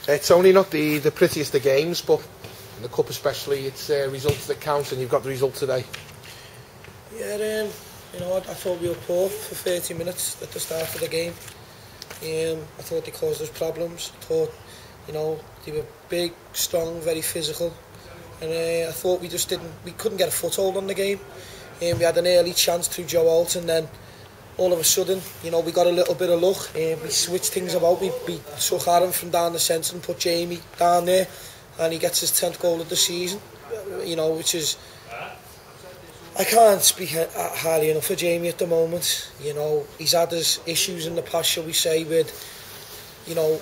It's only not the prettiest of games, but in the Cup especially, it's results that count, and you've got the result today. Yeah, you know, I thought we were poor for 30 minutes at the start of the game. I thought they caused us problems. I thought, you know, they were big, strong, very physical, and I thought we couldn't get a foothold on the game. We had an early chance through Joe Holt, and then all of a sudden, you know, we got a little bit of luck. We switched things about. We took Aaron from down the centre and put Jamie down there, and he gets his 10th goal of the season. You know, which is, I can't speak highly enough of Jamie at the moment. You know, he's had his issues in the past, shall we say, with, you know,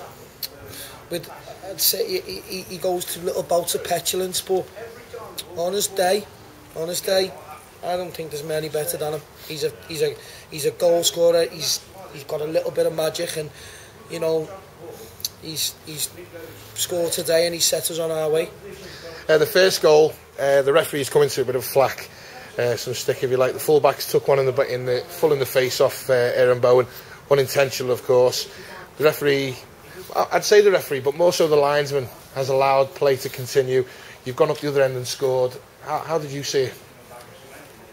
I'd say he goes through little bouts of petulance, but on his day, I don't think there's many better than him. He's a goal scorer. He's got a little bit of magic, and you know, he's scored today and he set us on our way. The first goal, the referee's come into a bit of flack, some stick if you like. The fullbacks took one in the face off Aaron Bowen, unintentional of course. The referee, I'd say the referee, but more so the linesman, has allowed play to continue. You've gone up the other end and scored. How did you see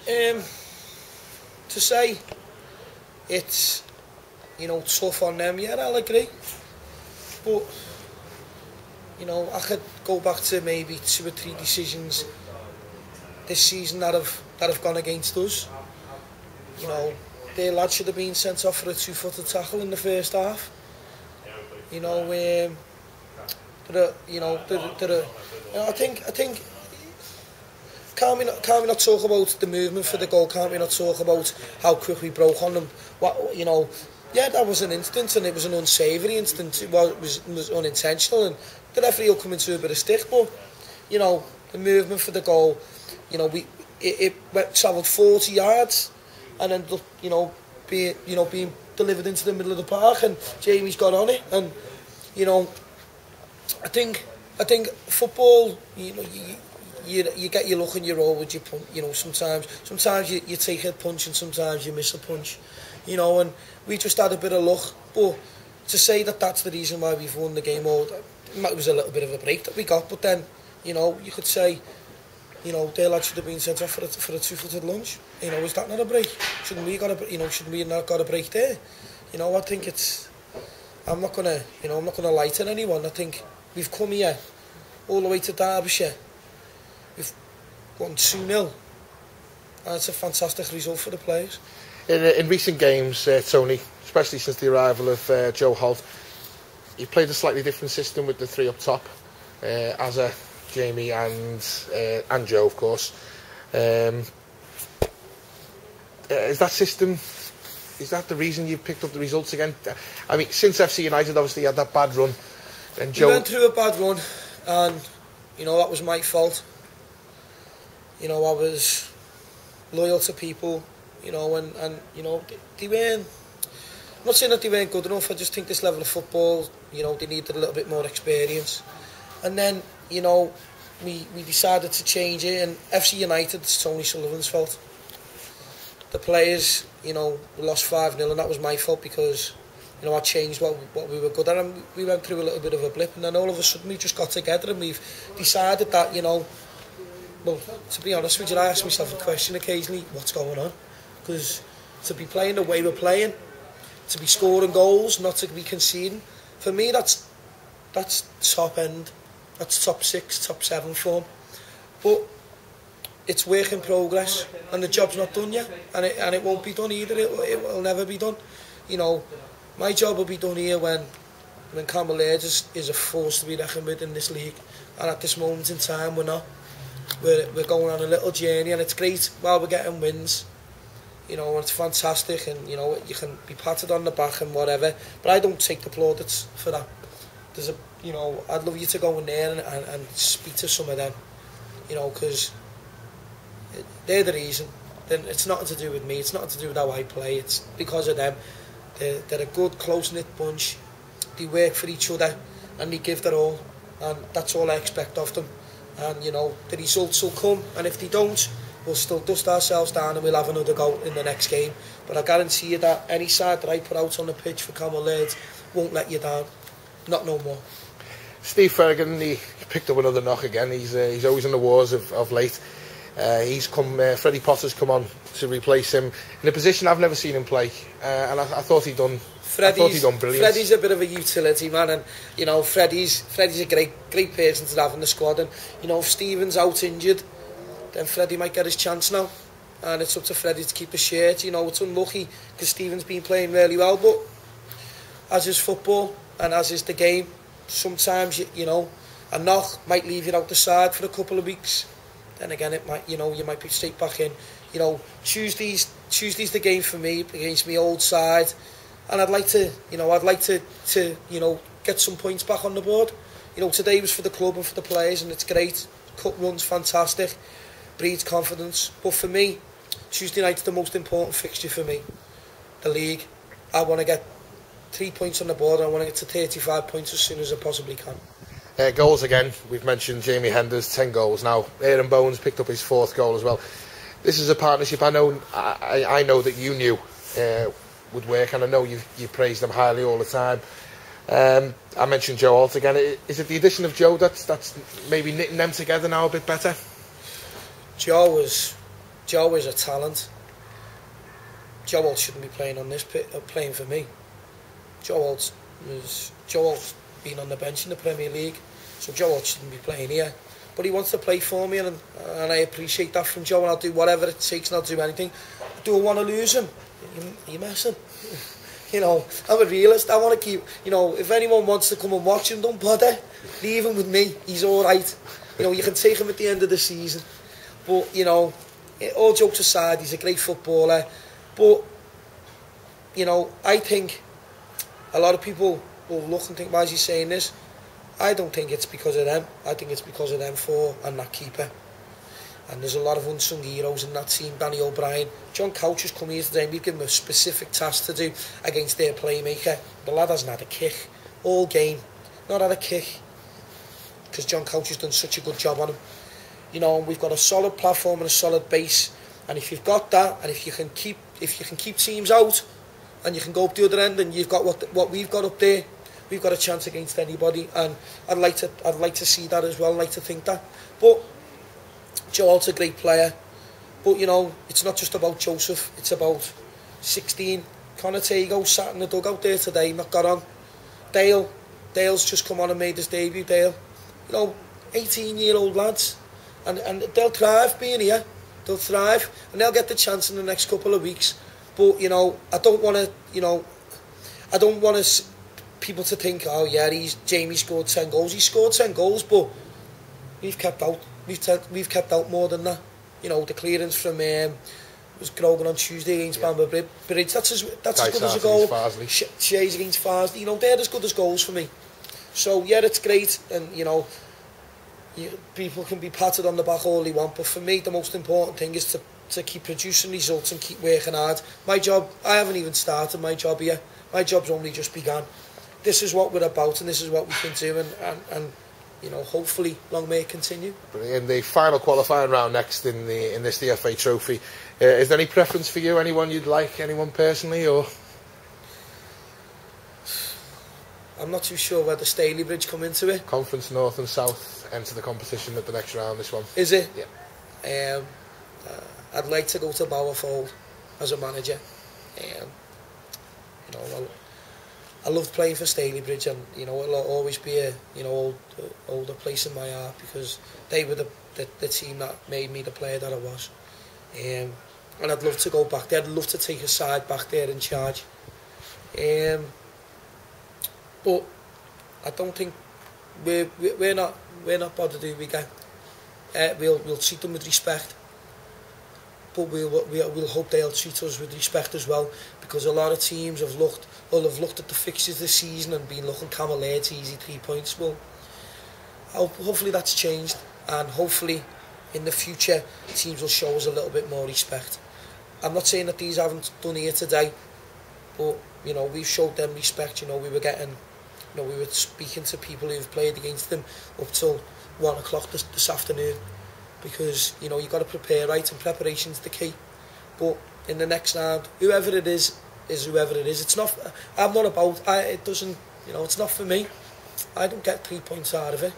it? To say it's, you know, tough on them, yeah, I'll agree. But, you know, I could go back to maybe 2 or 3 decisions this season that have gone against us. You know, their lad should have been sent off for a 2-footed tackle in the first half. You know, I think. Can't we not talk about the movement for the goal? Can't we not talk about how quick we broke on them? What, you know, yeah, that was an instant, and it was an unsavoury instant. It was unintentional, and the referee will come into a bit of stick. But you know, the movement for the goal, you know, it travelled 40 yards, and ended up, you know, being delivered into the middle of the park, and Jamie's got on it, and you know, I think football, you know, you get your luck and you roll with your punch. You know, sometimes you take a punch and sometimes you miss a punch. You know, and we just had a bit of luck. But to say that that's the reason why we've won the game, or it was a little bit of a break that we got. But then, you know, you could say, you know, their lad should have been sent off for a 2-footed lunge. You know, is that not a break? Shouldn't we not got a break there? You know, I think it's. I'm not gonna lie to anyone. I think we've come here all the way to Derbyshire. We've won 2-0, and it's a fantastic result for the players. In recent games, Tony, especially since the arrival of Joe Holt, you played a slightly different system with the 3 up top, Azza, Jamie and Joe, of course. Is that system, is that the reason you've picked up the results again? I mean, since FC United obviously had that bad run, and Joe... We went through a bad run, and you know, that was my fault. You know, I was loyal to people, you know, and you know, they weren't, I'm not saying that they weren't good enough. I just think this level of football, you know, they needed a little bit more experience. And then, you know, we decided to change it, and FC United, it's Tony Sullivan's fault. The players, you know, lost 5-0, and that was my fault because, you know, I changed what we were good at, and we went through a little bit of a blip, and then all of a sudden we just got together and we've decided that, you know, well, to be honest with you, I ask myself a question occasionally, what's going on? Because to be playing the way we're playing, to be scoring goals, not to be conceding, for me that's top end, that's top 6, top 7 form. But it's work in progress, and the job's not done yet, and it won't be done either. It will never be done. You know, my job will be done here when Cammell Laird is a force to be reckoned with in this league, and at this moment in time we're not. We're going on a little journey, and it's great while we're getting wins, you know, and it's fantastic, and you know, you can be patted on the back and whatever, but I don't take the plaudits for that. There's a, you know, I'd love you to go in there and speak to some of them, you know, because they're the reason. Then it's nothing to do with me, it's nothing to do with how I play, it's because of them. They're a good, close-knit bunch, they work for each other, and they give their all, and that's all I expect of them. And you know, the results will come, and if they don't, we'll still dust ourselves down and we'll have another go in the next game. But I guarantee you that any side that I put out on the pitch for Cammell Laird won't let you down, not no more. Steve Ferrigan, he picked up another knock again. He's always in the wars of late. Freddie Potter's come on to replace him in a position I've never seen him play, and I thought he'd done. I thought he'd done brilliant. Freddie's a bit of a utility man, and you know Freddie's a great person to have in the squad. And you know if Stephen's out injured, then Freddie might get his chance now, and it's up to Freddie to keep the shirt. You know it's unlucky because Stephen's been playing really well, but as is football and as is the game, sometimes you know a knock might leave you out the side for a couple of weeks. Then again, it might, you know, you might be straight back in. You know, Tuesday's the game for me against my old side, and I'd like to you know get some points back on the board. You know, today was for the club and for the players, and it's great. Cut run's fantastic, breeds confidence. But for me, Tuesday night's the most important fixture for me. The league. I want to get 3 points on the board. I want to get to 35 points as soon as I possibly can. Goals again, we've mentioned Jamie Henders, 10 goals now. Aaron Bowen's picked up his 4th goal as well. This is a partnership I know that you knew would work, and I know you praised them highly all the time. I mentioned Joe Alt again. Is it the addition of Joe that's maybe knitting them together now a bit better? Joe is a talent. Joe Alt shouldn't be playing on this playing for me. Joe Alt's been on the bench in the Premier League, so Joe shouldn't be playing here, but he wants to play for me, and I appreciate that from Joe, and I'll do whatever it takes, and I'll do anything. I don't want to lose him. You're messing. You know, I'm a realist. I want to keep, you know, if anyone wants to come and watch him, don't bother. Leave him with me. He's all right. You know, you can take him at the end of the season, but you know, all jokes aside, he's a great footballer. But you know, I think a lot of people will look and think, why is he saying this? I don't think it's because of them. I think it's because of them 4 and that keeper. And there's a lot of unsung heroes in that team. Danny O'Brien, John Couch has come here today, and we've given him a specific task to do against their playmaker. The lad hasn't had a kick all game, not had a kick, because John Couch has done such a good job on him. You know, we've got a solid platform and a solid base, and if you've got that, and if you can keep teams out, and you can go up the other end, and you've got what we've got up there, we've got a chance against anybody, and I'd like to see that as well. I'd like to think that. But Joe Alt's a great player, but you know it's not just about Joseph. It's about 16. Connor Tago sat in the dugout there today, not got on. Dale's just come on and made his debut. Dale, you know, 18-year-old lads, and they'll thrive being here. They'll thrive, and they'll get the chance in the next couple of weeks. But you know, I don't want people to think, oh yeah, Jamie scored 10 goals. He scored 10 goals, but we've kept out more than that. You know, the clearance from was Grogan on Tuesday against Bamber Bridge. That's as good as a goal. Shays against Farsley. You know, they're as good as goals for me. So yeah, it's great, and you know, people can be patted on the back all they want, but for me, the most important thing is to keep producing results and keep working hard. My job, I haven't even started my job here. My job's only just begun. This is what we're about, and this is what we can do, and you know, hopefully, long may it continue. In the final qualifying round next in this DFA Trophy, is there any preference for you? Anyone you'd like? Anyone personally, or? I'm not too sure whether Stalybridge come into it. Conference North and South enter the competition at the next round. This one is it? Yeah. I'd like to go to Bowerfold as a manager. You know, I loved playing for Stalybridge, and you know it'll always be a older place in my heart, because they were the team that made me the player that I was. And I'd love to go back there. I'd love to take a side back there in charge. But I don't think we're not bothered who we get. We'll treat them with respect, but we'll hope they'll treat us with respect as well, because a lot of teams have looked at the fixtures this season and been looking Cammell Laird easy 3 points. Well, hopefully that's changed, and hopefully in the future teams will show us a little bit more respect. I'm not saying that these haven't done here today, but you know, we've showed them respect. You know, we were speaking to people who've played against them up till 1 o'clock this afternoon, because you know you've got to prepare right, and preparation's the key. But in the next round, whoever it is whoever it is. It's not. I'm not about. It doesn't. You know, it's not for me. I don't get 3 points out of it.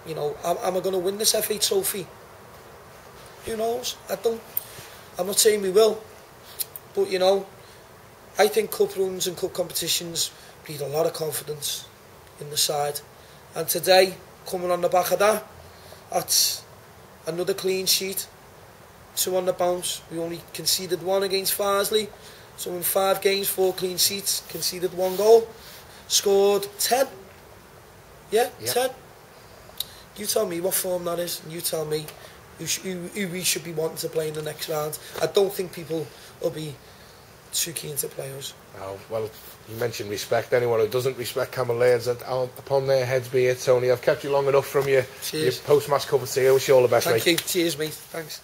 You know, am I going to win this FA Trophy? Who knows? I'm not saying we will, but you know, I think cup runs and cup competitions breed a lot of confidence in the side, and today, coming on the back of that, that's another clean sheet, 2 on the bounce. We only conceded 1 against Farsley, so in 5 games, 4 clean sheets, conceded 1 goal, scored 10. Yeah, 10. You tell me what form that is, and you tell me who we should be wanting to play in the next round. I don't think people will be too keen to play us. Oh, well, you mentioned respect. Anyone who doesn't respect Cammell Laird's upon their heads be it, Tony. I've kept you long enough from your post-match cup of tea. I wish you all the best, mate. Thank you. Cheers, mate. Thanks.